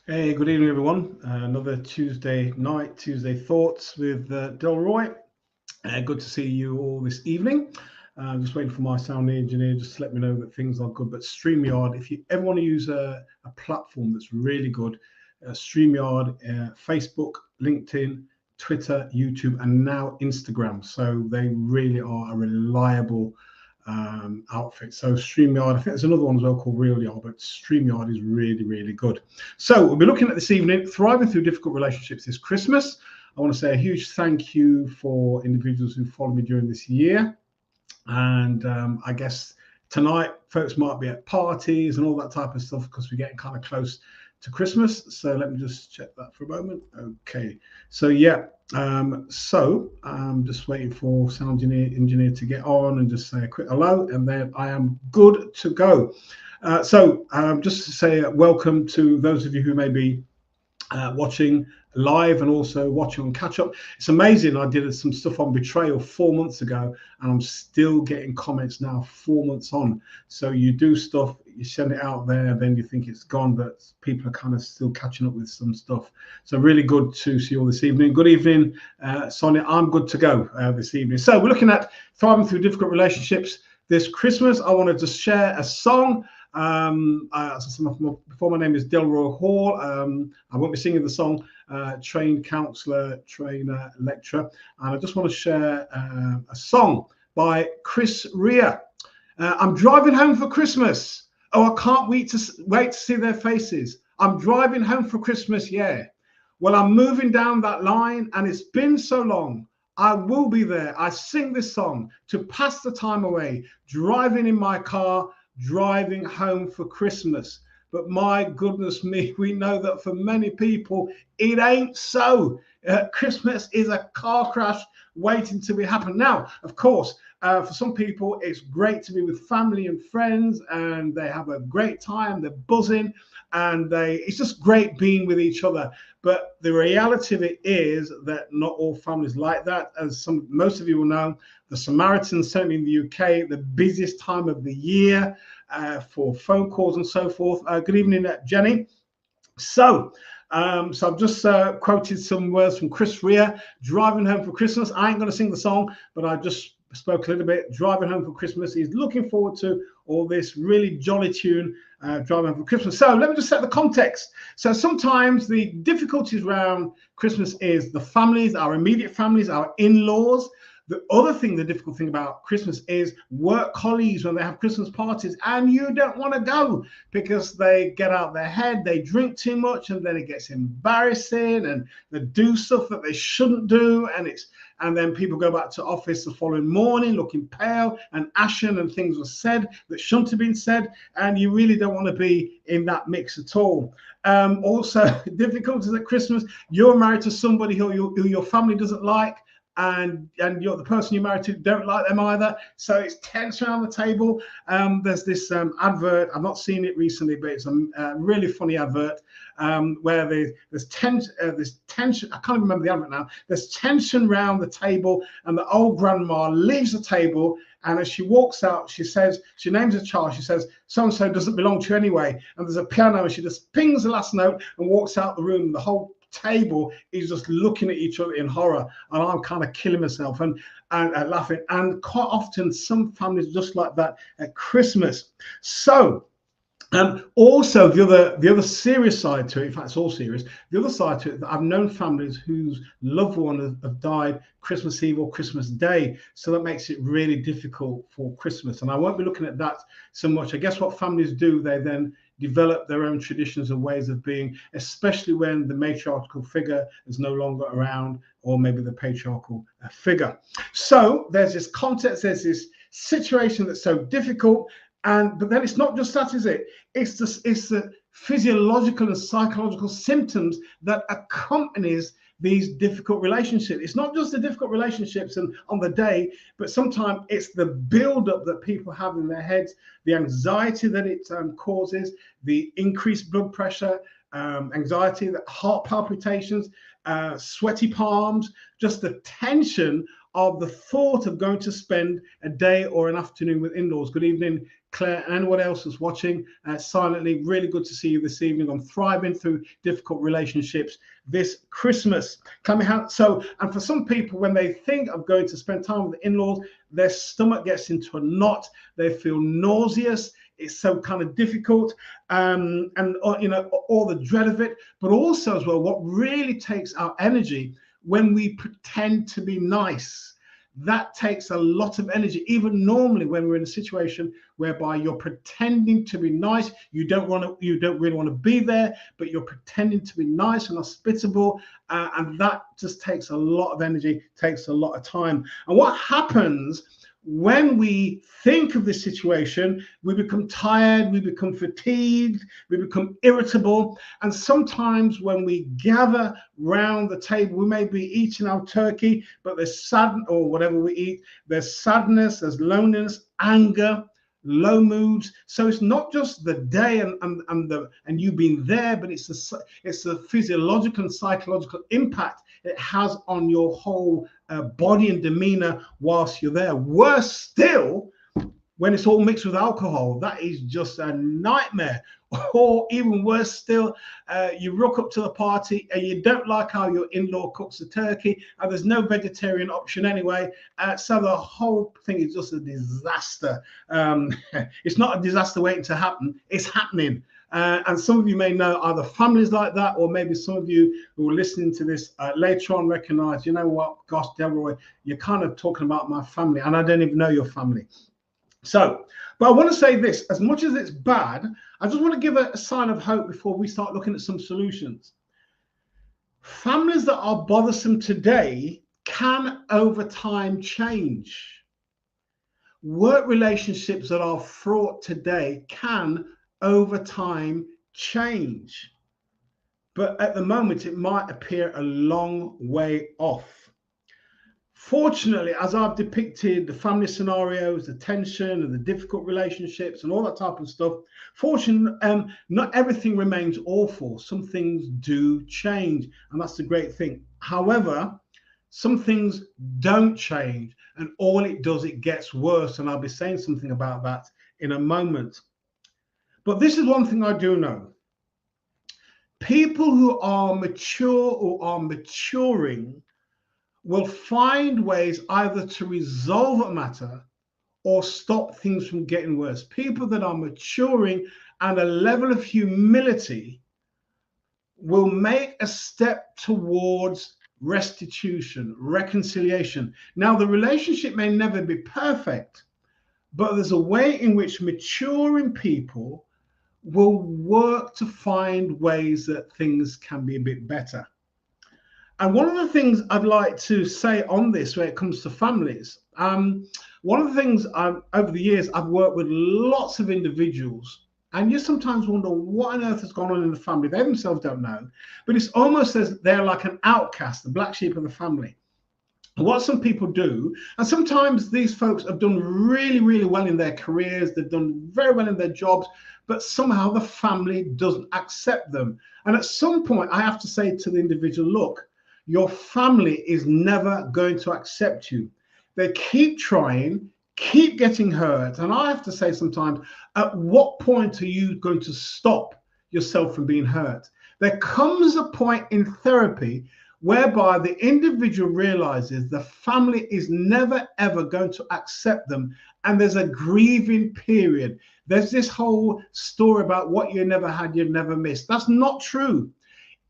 Hey, good evening, everyone. Another Tuesday night, Tuesday thoughts with Delroy. Good to see you all this evening. I'm just waiting for my sound engineer just to let me know that things are good. But StreamYard, if you ever want to use a platform that's really good, StreamYard, Facebook, LinkedIn, Twitter, YouTube, and now Instagram. So they really are a reliable outfit. So StreamYard, I think there's another one as well called RealYard, but StreamYard is really, really good. So we'll be looking at this evening, thriving through difficult relationships this Christmas. I want to say a huge thank you for individuals who followed me during this year. And I guess tonight, folks might be at parties and all that type of stuff because we're getting kind of close to Christmas. So let me just check that for a moment. Okay. So yeah. So I'm just waiting for sound engineer to get on and just say a quick hello, and then I am good to go. So just to say welcome to those of you who may be watching live and also watching on catch up. It's amazing. I did some stuff on betrayal 4 months ago and I'm still getting comments now 4 months on. So you do stuff, you send it out there, then you think it's gone, but people are kind of still catching up with some stuff. So really good to see you all this evening. Good evening, Sonia. I'm good to go this evening. So we're looking at thriving through difficult relationships this Christmas. I want to just share a song. Before, my name is Delroy Hall. I won't be singing the song, trained counselor, trainer, lecturer, and I just want to share a song by Chris Rea. I'm driving home for Christmas. Oh, I can't wait to see their faces. I'm driving home for Christmas, yeah. Well, I'm moving down that line, and it's been so long. I will be there. I sing this song to pass the time away, driving in my car, driving home for Christmas. But my goodness me, we know that for many people, it ain't so. Christmas is a car crash waiting to be happen. Now, of course, for some people, it's great to be with family and friends, and they have a great time. They're buzzing, and it's just great being with each other. But the reality of it is that not all families like that. As most of you will know, the Samaritans, certainly in the UK, the busiest time of the year for phone calls and so forth. Good evening, Jenny. So I've just quoted some words from Chris Rea, driving home for Christmas. I ain't going to sing the song, but I just spoke a little bit. Driving home for Christmas. He's looking forward to all this really jolly tune, driving home for Christmas. So let me just set the context. So sometimes the difficulties around Christmas is the families, our immediate families, our in-laws. The other thing, the difficult thing about Christmas is work colleagues when they have Christmas parties and you don't want to go because they get out their head, they drink too much, and then it gets embarrassing and they do stuff that they shouldn't do. And then people go back to office the following morning looking pale and ashen, and things were said that shouldn't have been said. And you really don't want to be in that mix at all. Also, difficulties at Christmas. You're married to somebody who your family doesn't like, and you're the person you're married to don't like them either, so it's tense around the table. There's this advert, I've not seen it recently, but it's a really funny advert where there's tension, I can't remember the advert now. There's tension around the table, and the old grandma leaves the table, and as she walks out, she says, she names a child, she says, so-and-so doesn't belong to you anyway, and there's a piano, and she just pings the last note and walks out the room. The whole table is just looking at each other in horror, and I'm kind of killing myself and laughing. And quite often some families just like that at Christmas. So also the other serious side to it, in fact it's all serious, the other side to it, that I've known families whose loved one have died Christmas Eve or Christmas Day, so that makes it really difficult for Christmas. And I won't be looking at that so much. I guess what families do, they then develop their own traditions and ways of being, especially when the matriarchal figure is no longer around, or maybe the patriarchal figure. So there's this context, there's this situation that's so difficult. But then it's not just that, is it? It's the physiological and psychological symptoms that accompanies these difficult relationships. It's not just the difficult relationships and on the day, but sometimes it's the build-up that people have in their heads, the anxiety that it causes, the increased blood pressure, anxiety, the heart palpitations, sweaty palms, just the tension of the thought of going to spend a day or an afternoon with in-laws. Good evening, Claire, and anyone else that's watching silently. Really good to see you this evening on thriving through difficult relationships this Christmas. So, and for some people, when they think of going to spend time with the in-laws, their stomach gets into a knot. They feel nauseous. It's so kind of difficult, and you know, all the dread of it. But also as well, what really takes our energy when we pretend to be nice. That takes a lot of energy, even normally when we're in a situation whereby you're pretending to be nice. You don't really want to be there, but you're pretending to be nice and hospitable, and that just takes a lot of energy, takes a lot of time. And what happens when we think of this situation, we become tired, we become fatigued, we become irritable. And sometimes when we gather round the table, we may be eating our turkey, but there's sadness, or whatever we eat, there's sadness, there's loneliness, anger, low moods. So it's not just the day and you being there, but it's the physiological and psychological impact it has on your whole body and demeanor whilst you're there. Worse still, when it's all mixed with alcohol, that is just a nightmare. Or even worse still, you rock up to the party and you don't like how your in-law cooks the turkey, and there's no vegetarian option anyway. So the whole thing is just a disaster. It's not a disaster waiting to happen, it's happening. And some of you may know either families like that, or maybe some of you who are listening to this later on recognize, you know what, gosh, Delroy, you're kind of talking about my family, and I don't even know your family. So, but I want to say this, as much as it's bad, I just want to give a sign of hope before we start looking at some solutions. Families that are bothersome today can over time change. Work relationships that are fraught today can over time change. But at the moment, it might appear a long way off. Fortunately, as I've depicted the family scenarios, the tension and the difficult relationships and all that type of stuff, fortunately, not everything remains awful. Some things do change, and that's the great thing. However, some things don't change, and all it does, it gets worse. And I'll be saying something about that in a moment. But this is one thing I do know. People who are mature or are maturing will find ways either to resolve a matter or stop things from getting worse. People that are maturing and a level of humility will make a step towards restitution, reconciliation. Now, the relationship may never be perfect, but there's a way in which maturing people will work to find ways that things can be a bit better. And one of the things I'd like to say on this when it comes to families, one of the things over the years, I've worked with lots of individuals, and you sometimes wonder what on earth has gone on in the family. They themselves don't know, but it's almost as they're like an outcast, the black sheep of the family. And what some people do, and sometimes these folks have done really, really well in their careers, they've done very well in their jobs, but somehow the family doesn't accept them. And at some point, I have to say to the individual, look, your family is never going to accept you. They keep trying, keep getting hurt. And I have to say sometimes, at what point are you going to stop yourself from being hurt? There comes a point in therapy whereby the individual realizes the family is never, ever going to accept them. And there's a grieving period. There's this whole story about what you never had, you never missed. That's not true.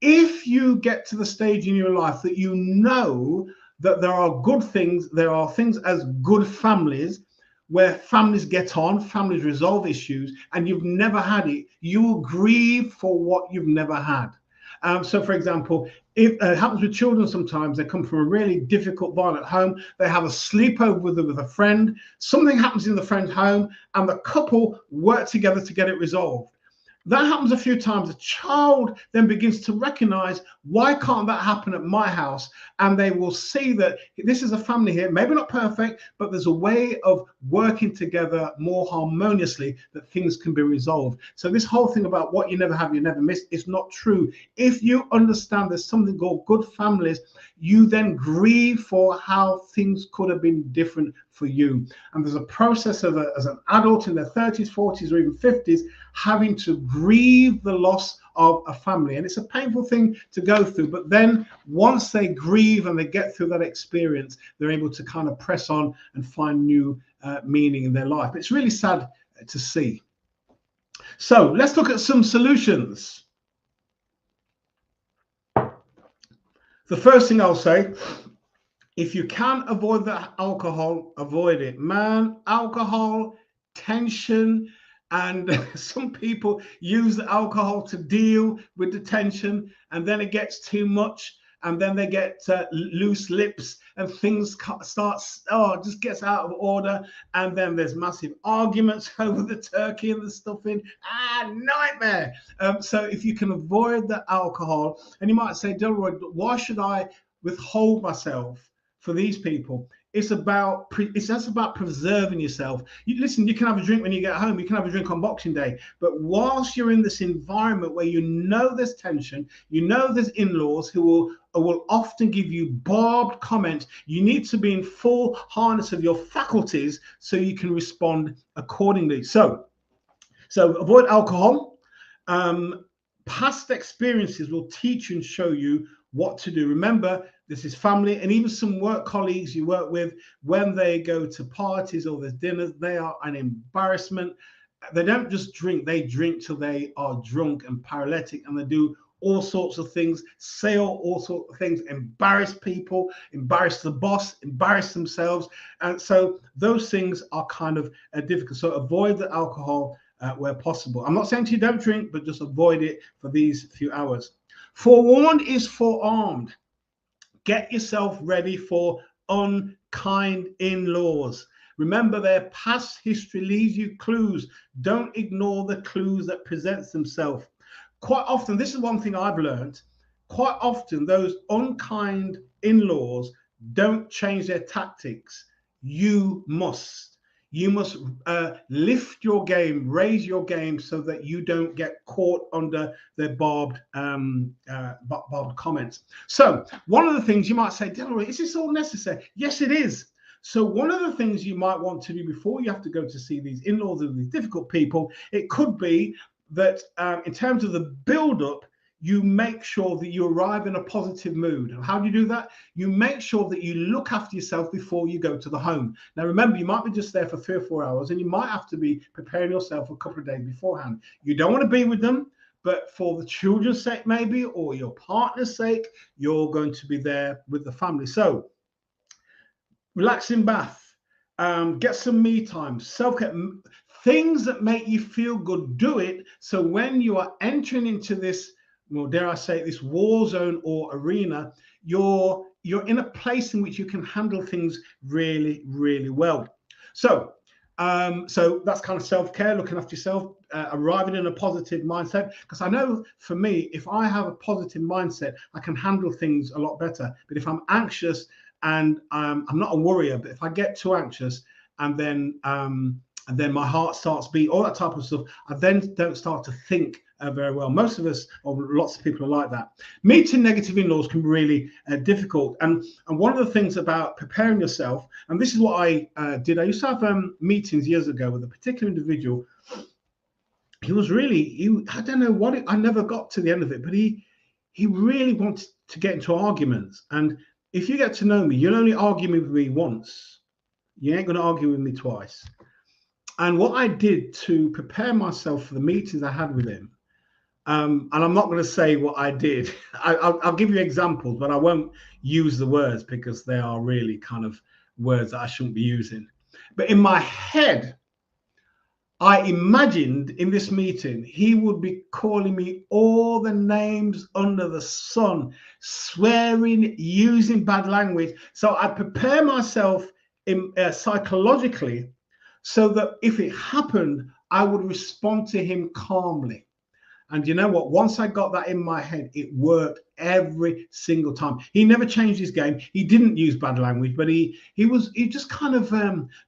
If you get to the stage in your life that you know that there are good things, there are things as good families, where families get on, families resolve issues, and you've never had it, you will grieve for what you've never had. So, for example, if it happens with children, sometimes they come from a really difficult, violent home, they have a sleepover with a friend, something happens in the friend's home, and the couple work together to get it resolved. That happens a few times. The child then begins to recognize, why can't that happen at my house? And they will see that this is a family here, maybe not perfect, but there's a way of working together more harmoniously that things can be resolved. So this whole thing about what you never have, you never miss is not true. If you understand there's something called good families, you then grieve for how things could have been different for you. And there's a process of as an adult in their 30s, 40s, or even 50s, having to grieve the loss of a family. And it's a painful thing to go through. But then once they grieve and they get through that experience, they're able to kind of press on and find new meaning in their life. But it's really sad to see. So let's look at some solutions. The first thing I'll say, if you can avoid the alcohol, avoid it. Man, alcohol, tension, and some people use the alcohol to deal with the tension, and then it gets too much, and then they get loose lips, and things just gets out of order, and then there's massive arguments over the turkey and the stuffing. Nightmare. So if you can avoid the alcohol, and you might say, Delroy, why should I withhold myself for these people? It's just about preserving yourself. Listen, you can have a drink when you get home. You can have a drink on Boxing Day. But whilst you're in this environment where you know there's tension, you know there's in-laws who will often give you barbed comments, you need to be in full harness of your faculties so you can respond accordingly. So avoid alcohol. Past experiences will teach you and show you what to do. Remember, this is family, and even some work colleagues you work with, when they go to parties or there's dinners, they are an embarrassment. They don't just drink, they drink till they are drunk and paralytic, and they do all sorts of things, say all sorts of things, embarrass people, embarrass the boss, embarrass themselves. And so those things are kind of difficult. So avoid the alcohol where possible. I'm not saying to you don't drink, but just avoid it for these few hours. Forewarned is forearmed. Get yourself ready for unkind in-laws. Remember, their past history leaves you clues. Don't ignore the clues that present themselves. Quite often, this is one thing I've learned, quite often those unkind in-laws don't change their tactics. You must. You must lift your game, raise your game, so that you don't get caught under their barbed comments. So one of the things you might say, Delroy, is this all necessary? Yes, it is. So one of the things you might want to do before you have to go to see these in-laws and these difficult people, it could be that in terms of the build-up, you make sure that you arrive in a positive mood. And how do you do that? You make sure that you look after yourself before you go to the home. Now, remember, you might be just there for 3 or 4 hours, and you might have to be preparing yourself a couple of days beforehand. You don't want to be with them, but for the children's sake, maybe, or your partner's sake, you're going to be there with the family. So relaxing bath, get some me time, self-care, things that make you feel good, do it. So when you are entering into this, well, dare I say, this war zone or arena, you're in a place in which you can handle things really, really well. So that's kind of self-care, looking after yourself, arriving in a positive mindset. Because I know for me, if I have a positive mindset, I can handle things a lot better. But if I'm anxious, and I'm not a worrier, but if I get too anxious, and then my heart starts beating, all that type of stuff, I then don't start to think very well. Most of us, or lots of people, are like that. Meeting negative in-laws can be really difficult. And one of the things about preparing yourself, and this is what I did. I used to have meetings years ago with a particular individual. He was really, I don't know what, I never got to the end of it, but he really wanted to get into arguments. And if you get to know me, you'll only argue with me once. You ain't going to argue with me twice. And what I did to prepare myself for the meetings I had with him, and I'm not going to say what I did. I'll give you examples, but I won't use the words because they are really kind of words that I shouldn't be using. But in my head, I imagined in this meeting, he would be calling me all the names under the sun, swearing, using bad language. So I prepare myself psychologically so that if it happened, I would respond to him calmly. And you know what? Once I got that in my head, it worked every single time. He never changed his game. He didn't use bad language, but he just kind of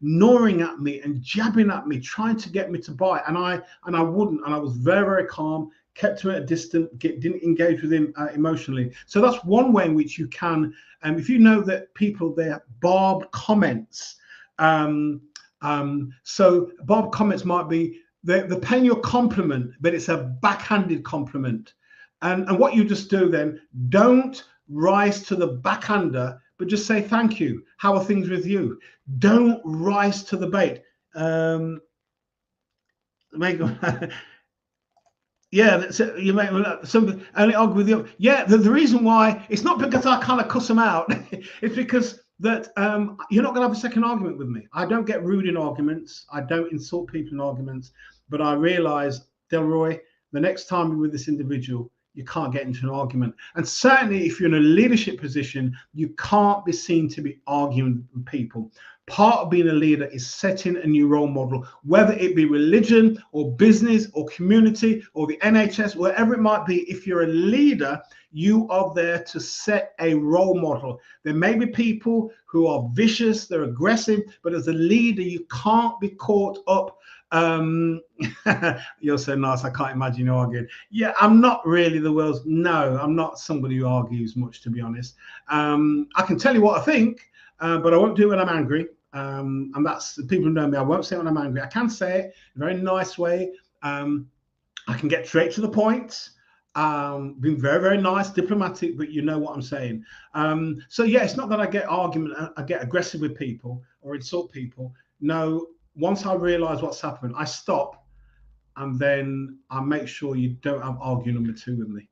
gnawing at me and jabbing at me, trying to get me to buy. And I wouldn't. And I was very, very calm, kept him at a distance, didn't engage with him emotionally. So that's one way in which you can, if you know that people, they're barbed comments. So barbed comments might be, they're paying you a compliment, but it's a backhanded compliment. And what you just do then, don't rise to the backhander, but just say thank you. How are things with you? Don't rise to the bait. Yeah, that's it. You make somebody only argue with you. Yeah, the reason why, it's not because I kind of cuss them out. It's because that you're not going to have a second argument with me. I don't get rude in arguments. I don't insult people in arguments. But I realize, Delroy, the next time you're with this individual, you can't get into an argument. And certainly if you're in a leadership position, you can't be seen to be arguing with people. Part of being a leader is setting a new role model, whether it be religion or business or community or the NHS, wherever it might be. If you're a leader, you are there to set a role model. There may be people who are vicious, they're aggressive, but as a leader, you can't be caught up. You're so nice, I can't imagine you arguing. Yeah, I'm not really I'm not somebody who argues much, to be honest. I can tell you what I think, but I won't do it when I'm angry. And that's, the people who know me, I won't say it when I'm angry. I can say it in a very nice way. I can get straight to the point. Being very, very nice, diplomatic, but you know what I'm saying. So yeah, it's not that I get I get aggressive with people or insult people. No, once I realize what's happened, I stop, and then I make sure you don't have argument number two with me.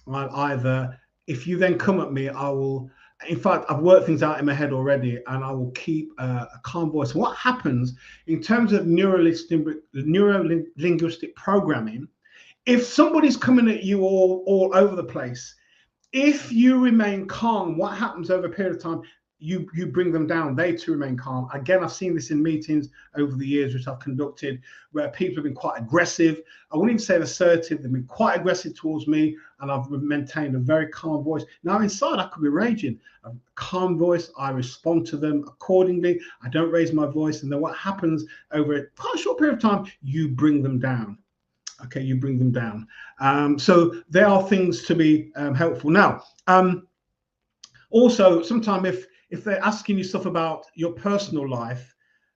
Either, if you then come at me, I will, in fact, I've worked things out in my head already, and I will keep a calm voice. What happens in terms of neuro-linguistic programming, if somebody's coming at you all over the place, if you remain calm, what happens over a period of time? You bring them down. They too remain calm. Again, I've seen this in meetings over the years which I've conducted, where people have been quite aggressive. I wouldn't even say assertive. They've been quite aggressive towards me, and I've maintained a very calm voice. Now inside, I could be raging. A calm voice. I respond to them accordingly. I don't raise my voice. And then what happens over a quite a short period of time? You bring them down. Okay, you bring them down. So there are things to be helpful. Now, also, sometimes if they're asking you stuff about your personal life,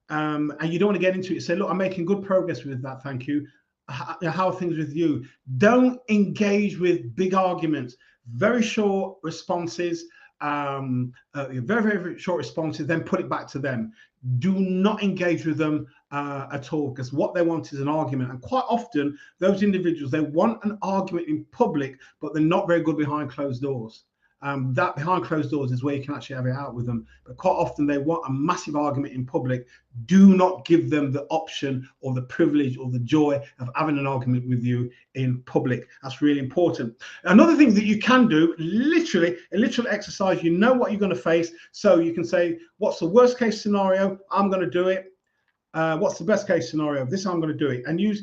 and you don't want to get into it, say, look, I'm making good progress with that, thank you. How are things with you? Don't engage with big arguments. Very short responses, very, very short responses, then put it back to them. Do not engage with them at all, because what they want is an argument. And quite often, those individuals, they want an argument in public, but they're not very good behind closed doors. That behind closed doors is where you can actually have it out with them. But quite often they want a massive argument in public. Do not give them the option or the privilege or the joy of having an argument with you in public. That's really important. Another thing that you can do, literally, a literal exercise, you know what you're going to face. So you can say, what's the worst case scenario? I'm going to do it. What's the best case scenario? This I'm going to do it. And you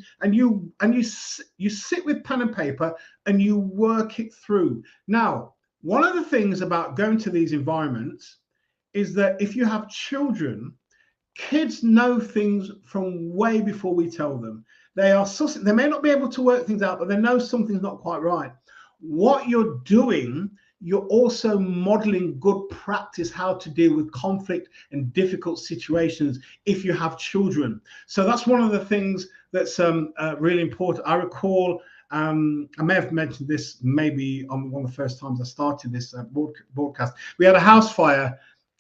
sit with pen and paper and you work it through. Now, one of the things about going to these environments is that if you have children, kids know things from way before we tell them. They may not be able to work things out, but they know something's not quite right. What you're doing, you're also modeling good practice, how to deal with conflict and difficult situations if you have children. So that's one of the things that's really important. I recall, I may have mentioned this maybe on one of the first times I started this broadcast. We had a house fire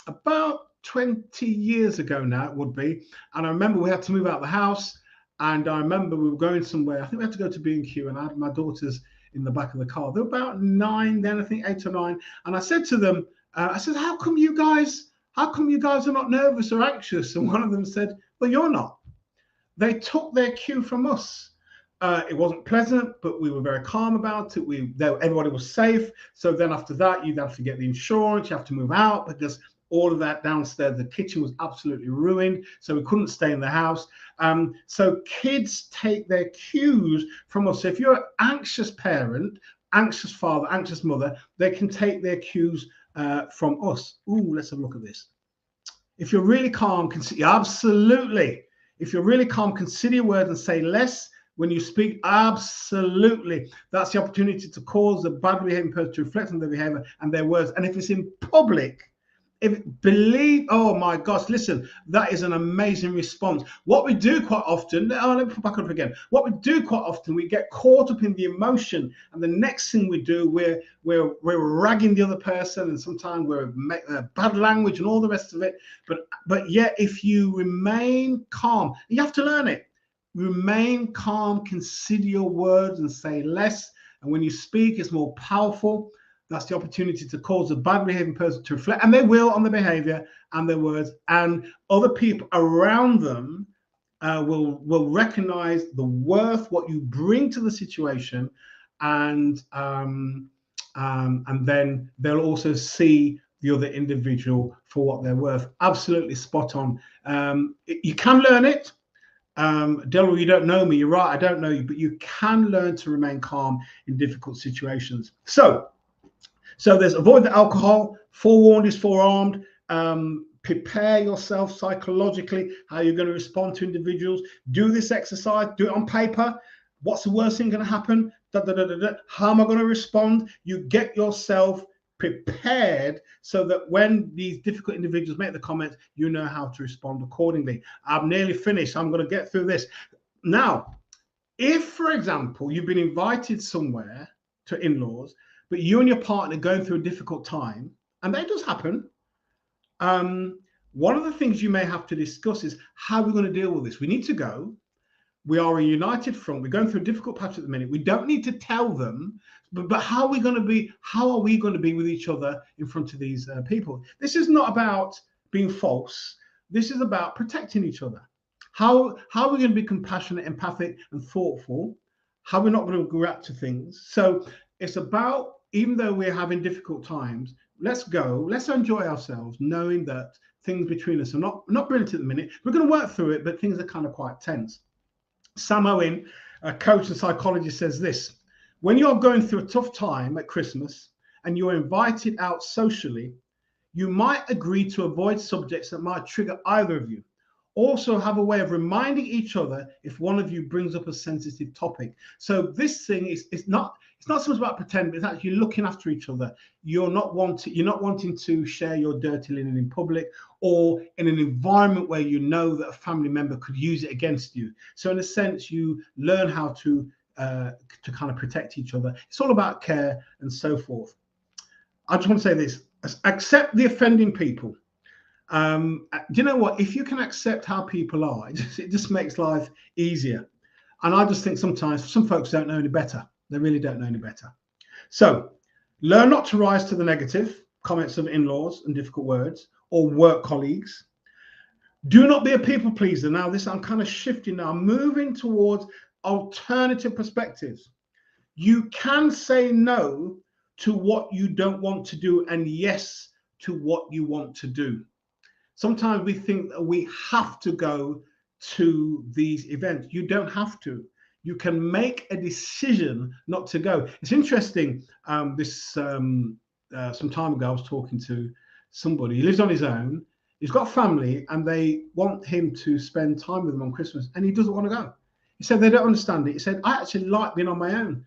about 20 years ago now, it would be. And I remember we had to move out of the house. And I remember we were going somewhere. I think we had to go to B&Q, and I had my daughters in the back of the car. They were about 9 then, I think 8 or 9. And I said to them, I said, how come you guys are not nervous or anxious? And one of them said, well, you're not. They took their cue from us. It wasn't pleasant, but we were very calm about it. Everybody was safe. So then after that, you'd have to get the insurance. You have to move out because all of that downstairs. The kitchen was absolutely ruined, so we couldn't stay in the house. So kids take their cues from us. So if you're an anxious parent, anxious father, anxious mother, they can take their cues from us. Ooh, let's have a look at this. If you're really calm, absolutely. If you're really calm, consider your words and say less when you speak. Absolutely. That's the opportunity to cause the bad behaving person to reflect on their behavior and their words. And if it's in public, oh my gosh, listen, that is an amazing response. What we do quite often, let me put back up again. What we do quite often, we get caught up in the emotion, and the next thing we do, we're ragging the other person, and sometimes we're bad language and all the rest of it. But yet, if you remain calm, you have to learn it. Remain calm, consider your words, and say less. And when you speak, it's more powerful. That's the opportunity to cause a bad behaving person to reflect, and they will, on their behavior and their words, and other people around them will recognize the worth, what you bring to the situation, and then they'll also see the other individual for what they're worth. Absolutely spot on. You can learn it. Delroy, you don't know me. You're right, I don't know you, but you can learn to remain calm in difficult situations. So there's avoid the alcohol. Forewarned is forearmed. Prepare yourself psychologically how you're going to respond to individuals. Do this exercise. Do it on paper. What's the worst thing going to happen? How am I going to respond? You get yourself prepared so that when these difficult individuals make the comments, you know how to respond accordingly. I'm nearly finished. I'm going to get through this. Now, if, for example, you've been invited somewhere to in-laws, but you and your partner going through a difficult time, and that does happen, one of the things you may have to discuss is how we're going to deal with this. We need to go. We are a united front. We're going through a difficult patch at the minute. We don't need to tell them, but how are we going to be? How are we going to be with each other in front of these people? This is not about being false. This is about protecting each other. How are we going to be compassionate, empathic, and thoughtful? How we're not going to react to things. So it's about, even though we're having difficult times, let's go, let's enjoy ourselves, knowing that things between us are not brilliant at the minute. We're going to work through it, but things are kind of quite tense. Sam Owen, a coach and psychologist, says this: when you're going through a tough time at Christmas and you're invited out socially, you might agree to avoid subjects that might trigger either of you. Also have a way of reminding each other if one of you brings up a sensitive topic. So this thing is not so much about pretending, it's actually looking after each other. You're not wanting to share your dirty linen in public or in an environment where you know that a family member could use it against you. So in a sense, you learn how to kind of protect each other. It's all about care and so forth. I just want to say this: accept the offending people. Do you know what? If you can accept how people are, it just makes life easier. And I just think sometimes some folks don't know any better. They really don't know any better. So learn not to rise to the negative comments of in-laws and difficult words or work colleagues. Do not be a people pleaser. Now this, I'm kind of shifting now, moving towards alternative perspectives. You can say no to what you don't want to do and yes to what you want to do. Sometimes we think that we have to go to these events. You don't have to. You can make a decision not to go. It's interesting. Some time ago, I was talking to somebody. He lives on his own. He's got family, and they want him to spend time with them on Christmas, and he doesn't want to go. He said they don't understand it. He said, I actually like being on my own.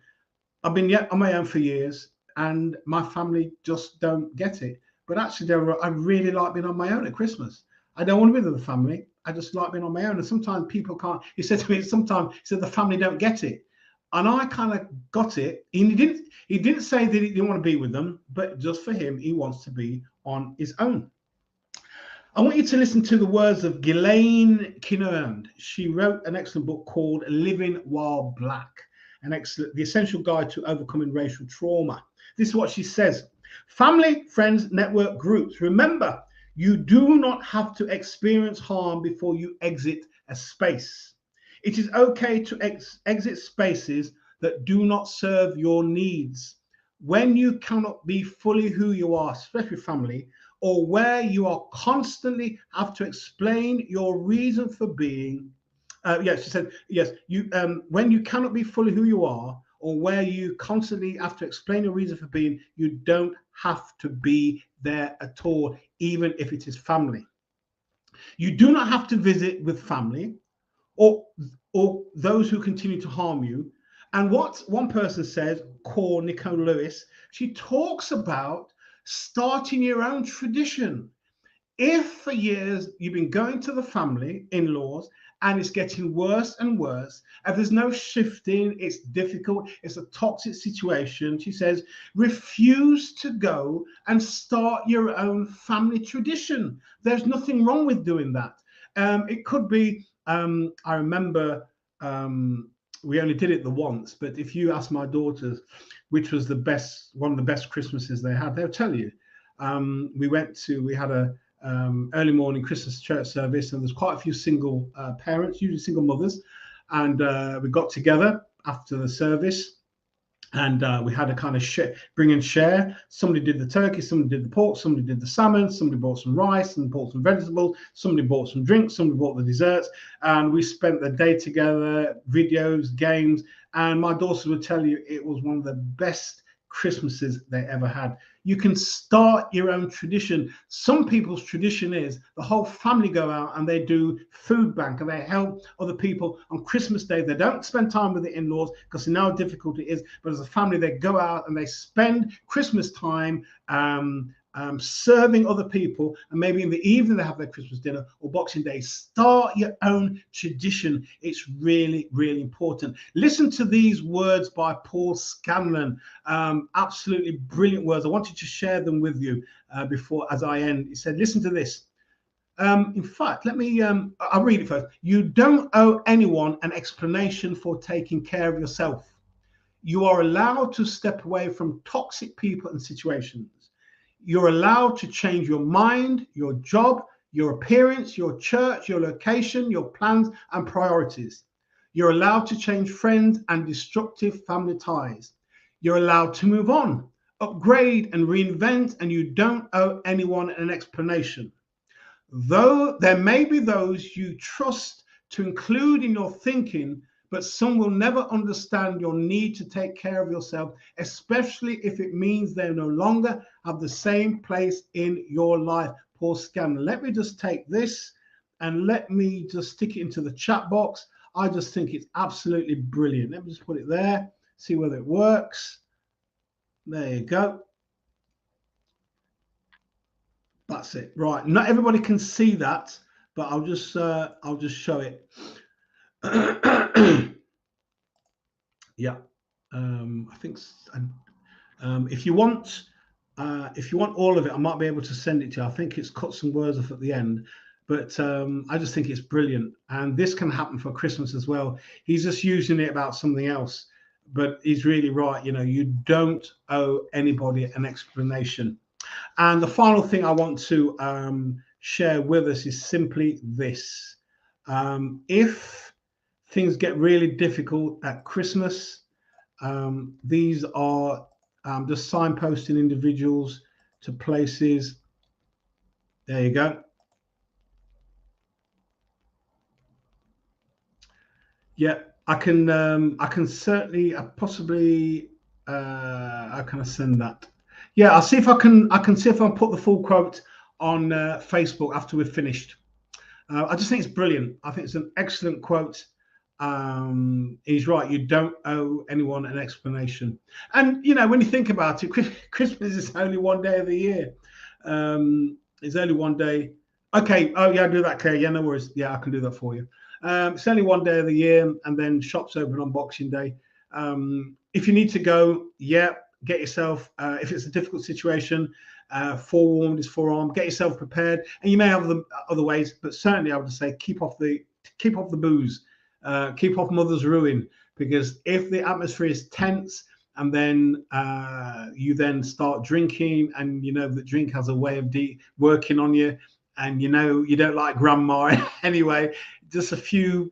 I've been on my own for years, and my family just don't get it. But actually, I really like being on my own at Christmas. I don't want to be with the family. I just like being on my own. And sometimes people can't. He said to me, sometimes he said the family don't get it. And I kind of got it. He didn't say that he didn't want to be with them, but just for him, he wants to be on his own. I want you to listen to the words of Ghislaine Kinoand. She wrote an excellent book called Living While Black, the essential guide to overcoming racial trauma. This is what she says. Family, friends, network, groups. Remember, you do not have to experience harm before you exit a space. It is okay to exit spaces that do not serve your needs. When you cannot be fully who you are, especially family, or where you are constantly have to explain your reason for being. Yes, she said, yes, you when you cannot be fully who you are, or where you constantly have to explain your reason for being, you don't have to be there at all, even if it is family. You do not have to visit with family or those who continue to harm you. And what one person says, called Nicole Lewis, she talks about starting your own tradition. If for years you've been going to the family, in-laws, and it's getting worse and worse, if there's no shifting, it's difficult, it's a toxic situation, she says, refuse to go and start your own family tradition. There's nothing wrong with doing that. It could be, I remember, we only did it the once, but if you ask my daughters which was the best, one of the best Christmases they had, they'll tell you. We had a early morning Christmas church service, and there's quite a few single parents, usually single mothers, and we got together after the service, and we had a kind of bring and share. Somebody did the turkey, somebody did the pork, somebody did the salmon, somebody bought some rice and bought some vegetables, somebody bought some drinks, somebody bought the desserts, and we spent the day together, videos, games, and my daughters would tell you it was one of the best Christmases they ever had. You can start your own tradition. Some people's tradition is the whole family go out and they do food bank and they help other people on Christmas Day. They don't spend time with the in-laws because they know how difficult it is, but as a family they go out and they spend Christmas time serving other people, and maybe in the evening they have their Christmas dinner or Boxing Day. Start your own tradition. It's really, really important. Listen to these words by Paul Scanlon. Absolutely brilliant words. I wanted to share them with you before, as I end. He said, listen to this. In fact, let me, I'll read it first. You don't owe anyone an explanation for taking care of yourself. You are allowed to step away from toxic people and situations. You're allowed to change your mind, your job, your appearance, your church, your location, your plans and priorities. You're allowed to change friends and destructive family ties. You're allowed to move on, upgrade and reinvent, and you don't owe anyone an explanation. Though there may be those you trust to include in your thinking, but some will never understand your need to take care of yourself, especially if it means they no longer have the same place in your life. Paul Scanlon. Let me just take this and let me just stick it into the chat box. I just think it's absolutely brilliant. Let me just put it there, see whether it works. There you go. That's it. Right. Not everybody can see that, but I'll just show it. Yeah, I think if you want all of it, I might be able to send it to you. I think it's cut some words off at the end, but I just think it's brilliant, and this can happen for Christmas as well. He's just using it about something else, but he's really right. You know, you don't owe anybody an explanation. And the final thing I want to share with us is simply this: if things get really difficult at Christmas, these are just signposting individuals to places. There you go. Yeah, I can certainly, possibly, how can I send that? Yeah, I'll see if I can see if I can put the full quote on Facebook after we've finished. I just think it's brilliant. I think it's an excellent quote. He's right. You don't owe anyone an explanation. And, you know, when you think about it, Christmas is only one day of the year. It's only one day. Okay. Oh, yeah, I'll do that, Claire. Yeah, no worries. Yeah, I can do that for you. It's only one day of the year, and then shops open on Boxing Day. If you need to go, yeah, get yourself, if it's a difficult situation, forewarned is forearmed, get yourself prepared. And you may have other ways, but certainly I would say keep off the booze. Keep off mother's ruin, because if the atmosphere is tense and then you then start drinking, and you know that drink has a way of working on you, and you know you don't like grandma anyway, just a few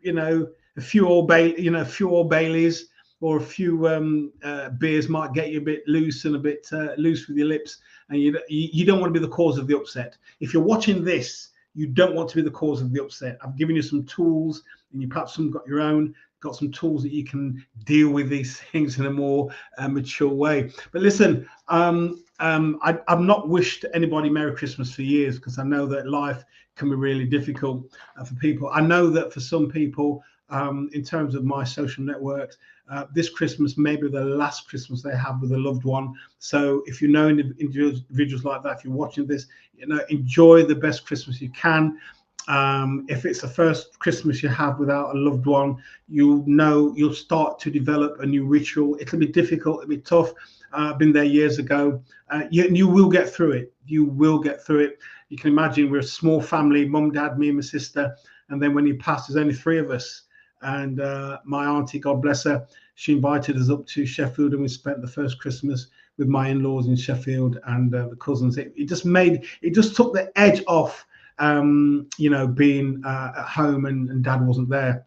old Baileys or a few beers might get you a bit loose and a bit loose with your lips, and you don't want to be the cause of the upset. If you're watching this, you don't want to be the cause of the upset. I've given you some tools, and you perhaps some got your own, got some tools that you can deal with these things in a more mature way. But listen, I've not wished anybody Merry Christmas for years, because I know that life can be really difficult for people. I know that for some people, in terms of my social networks, this Christmas may be the last Christmas they have with a loved one. So if you know individuals like that, if you're watching this, enjoy the best Christmas you can. If it's the first Christmas you have without a loved one, you'll start to develop a new ritual. It'll be difficult, it'll be tough. I've been there years ago. You will get through it. You will get through it. You can imagine we're a small family, mum, dad, me and my sister. And then when he passed, there's only 3 of us. And my auntie, God bless her, she invited us up to Sheffield, and we spent the first Christmas with my in-laws in Sheffield and the cousins. It just took the edge off, being at home and dad wasn't there.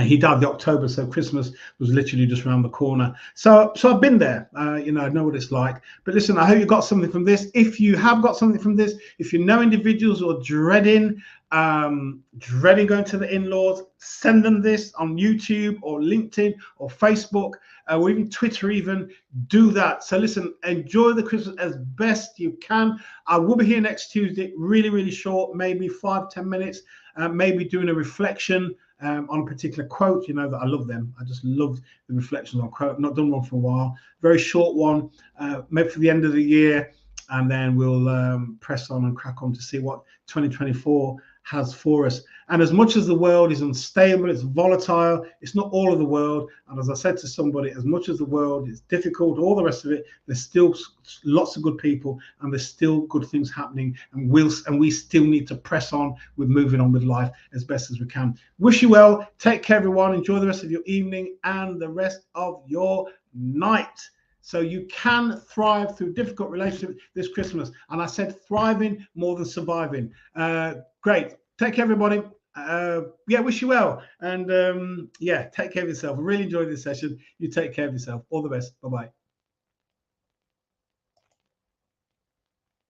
He died in October, so Christmas was literally just around the corner. So I've been there. I know what it's like. But listen, I hope you got something from this. If you have got something from this, if you know individuals who are dreading going to the in-laws, send them this on YouTube or LinkedIn or Facebook or even Twitter. Even do that. So listen, enjoy the Christmas as best you can. I will be here next Tuesday, really, really short, maybe 5-10 minutes, maybe doing a reflection on a particular quote. You know that I love them. I just love the reflections on quote. I've not done one for a while. Very short one, maybe for the end of the year, and then we'll press on and crack on to see what 2024 has for us. And as much as the world is unstable, it's volatile, it's not all of the world. And as I said to somebody, as much as the world is difficult, all the rest of it, there's still lots of good people, and there's still good things happening, and we still need to press on with moving on with life as best as we can. Wish you well. Take care, everyone. Enjoy the rest of your evening and the rest of your night, so you can thrive through difficult relationships this Christmas. And I said thriving more than surviving. Great. Take care, everybody. Wish you well. And take care of yourself. I really enjoyed this session. You take care of yourself. All the best. Bye-bye.